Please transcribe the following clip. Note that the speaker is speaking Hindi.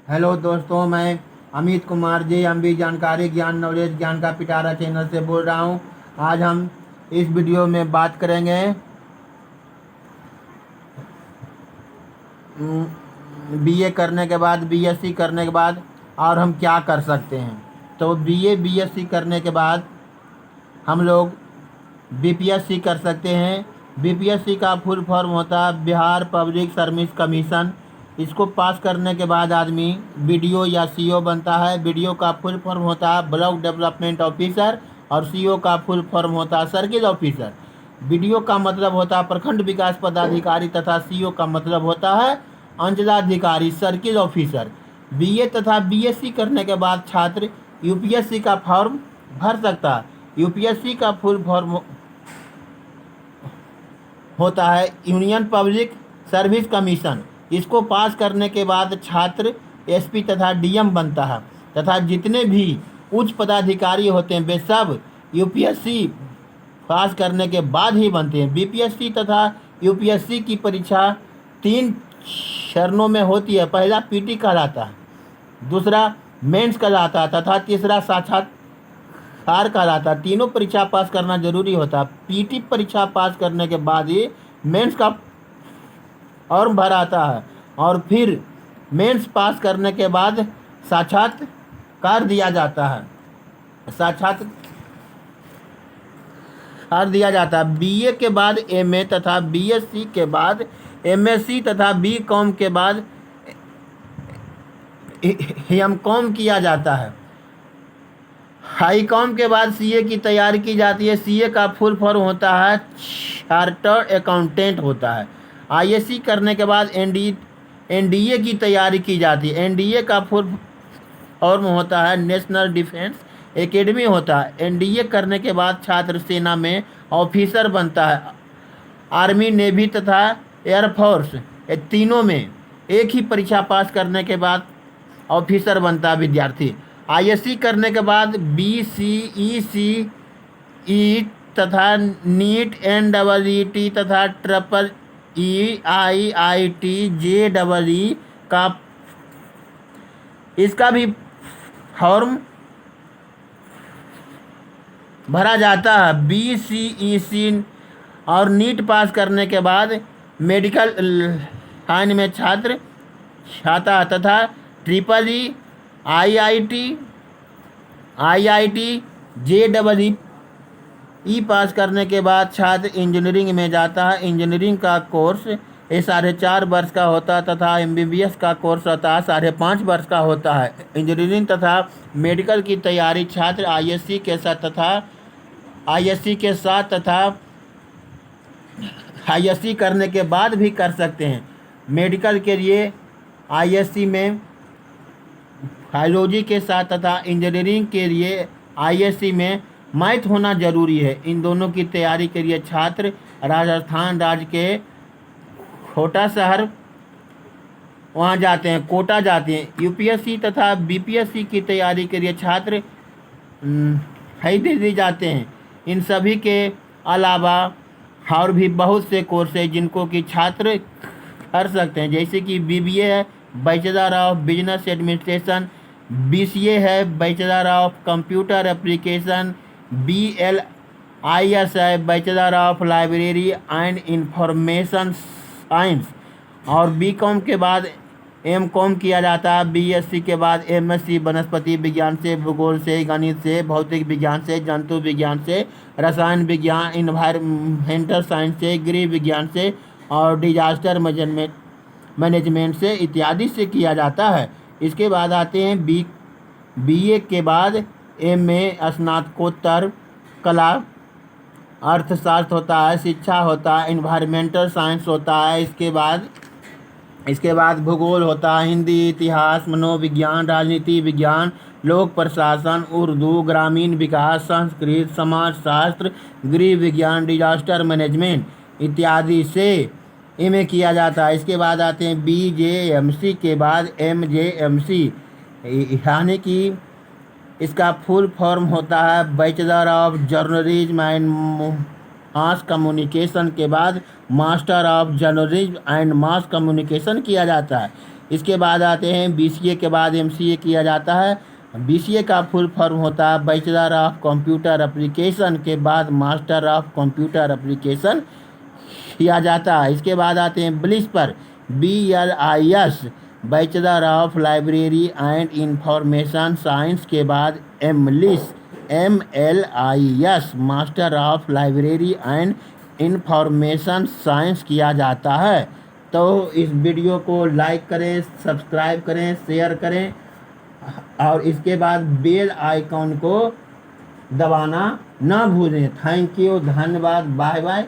हेलो दोस्तों, मैं अमित कुमार जी अम्बी जानकारी ज्ञान नॉलेज ज्ञान का पिटारा चैनल से बोल रहा हूँ। आज हम इस वीडियो में बात करेंगे बीए करने के बाद, बीएससी करने के बाद और हम क्या कर सकते हैं। तो बीए बीएससी करने के बाद हम लोग बीपीएससी कर सकते हैं। बीपीएससी का फुल फॉर्म होता है बिहार पब्लिक सर्विस कमीशन। इसको पास करने के बाद आदमी बीडीओ या सीओ बनता है। बीडीओ का फुल फॉर्म होता है ब्लॉक डेवलपमेंट ऑफिसर और सीओ का फुल फॉर्म होता है सर्किल ऑफिसर। बीडीओ का मतलब होता है प्रखंड विकास पदाधिकारी तथा सीओ का मतलब होता है अंचलाधिकारी सर्किल ऑफिसर। बीए तथा बीएससी करने के बाद छात्र यूपीएससी का फॉर्म भर सकता है। यूपीएससी का फुल फॉर्म होता है यूनियन पब्लिक सर्विस कमीशन। इसको पास करने के बाद छात्र एसपी तथा डीएम बनता है तथा जितने भी उच्च पदाधिकारी होते हैं वे सब यूपीएससी पास करने के बाद ही बनते हैं। बीपीएससी तथा यूपीएससी की परीक्षा 3 चरणों में होती है। पहला पीटी कहलाता है, दूसरा मेंस कहलाता है तथा तीसरा साक्षात्कार कहलाता है। तीनों परीक्षा पास करना जरूरी होता है। पीटी परीक्षा पास करने के बाद ही मेंस का फॉर्म भराता है और फिर मेंस पास करने के बाद साक्षात्कार दिया जाता है। साक्षात्कार दिया जाता है। बीए के बाद एमए तथा बीएससी के बाद एमएससी तथा बीकॉम के बाद एमकॉम किया जाता है। हाईकॉम के बाद सीए की तैयारी की जाती है। सीए का फुल फॉर्म होता है चार्टर्ड अकाउंटेंट होता है। आईएससी करने के बाद एनडीए की तैयारी की जाती है। एनडीए का फुल फॉर्म होता है नेशनल डिफेंस एकेडमी होता है। एनडीए करने के बाद छात्र सेना में ऑफिसर बनता है। आर्मी, नेवी तथा एयरफोर्स तीनों में एक ही परीक्षा पास करने के बाद ऑफिसर बनता है विद्यार्थी। आईएससी करने के बाद बीसीईसीई तथा नीट एनडबलईटी तथा ट्रिपल आईआईटी जेईई का इसका भी फॉर्म भरा जाता है। बीसीईसी और नीट पास करने के बाद मेडिकल लाइन में छात्र छाता है तथा ट्रिपल आईआईटी जेईई पास करने के बाद छात्र इंजीनियरिंग में जाता है। इंजीनियरिंग का कोर्स 4.5 वर्ष का होता है तथा एमबीबीएस का कोर्स होता है 5.5 वर्ष का होता है। इंजीनियरिंग तथा मेडिकल की तैयारी छात्र आईएससी के साथ तथा आईएससी करने के बाद भी कर सकते हैं। मेडिकल के लिए आईएससी में बायोलॉजी के साथ तथा इंजीनियरिंग के लिए आईएससी में मैथ होना जरूरी है। इन दोनों की तैयारी के लिए छात्र राजस्थान राज्य के छोटा शहर वहाँ जाते हैं, कोटा जाते हैं। यूपीएससी तथा बीपीएससी की तैयारी के लिए छात्र दिल्ली जाते हैं। इन सभी के अलावा और भी बहुत से कोर्स हैं जिनको कि छात्र कर सकते हैं, जैसे कि बीबीए है bachelor of business administration, BCA है bachelor of computer application, BLIS है bachelor of library and information science और बीकॉम के बाद एमकॉम किया जाता है। बीएससी के बाद एमएससी वनस्पति विज्ञान से, भूगोल से, गणित से, भौतिक विज्ञान से, जंतु विज्ञान से, रसायन विज्ञान, इन्वायरमेंटल साइंस से, गृह विज्ञान से और डिजास्टर मैनेजमेंट से इत्यादि से किया जाता है। इसके बाद आते हैं बीए के बाद एमए स्नातकोत्तर कला अर्थशास्त्र होता है, शिक्षा होता है, इन्वायरमेंटल साइंस होता है। इसके बाद भूगोल होता है, हिंदी, इतिहास, मनोविज्ञान, राजनीति विज्ञान, लोक प्रशासन, उर्दू, ग्रामीण विकास, संस्कृत, समाजशास्त्र, गृह विज्ञान, डिजास्टर मैनेजमेंट इत्यादि से एमए किया जाता है। इसके बाद आते हैं बीजेएमसी के बाद एमजेएमसी, यानी कि इसका फुल फॉर्म होता है bachelor of journalism and mass communication के बाद master of journalism and mass communication किया जाता है। इसके बाद आते हैं BCA के बाद MCA किया जाता है। BCA का फुल फॉर्म होता है बैचलर ऑफ कंप्यूटर एप्लीकेशन, के बाद मास्टर ऑफ कंप्यूटर एप्लीकेशन किया जाता है। इसके बाद आते हैं BLIS पर, BLIS bachelor of library and information science, के बाद MLIS MLIS master of library and information science किया जाता है। तो इस वीडियो को लाइक करें, सब्सक्राइब करें, शेयर करें और इसके बाद बेल आइकॉन को दबाना ना भूलें। थैंक यू, धन्यवाद, बाय बाय।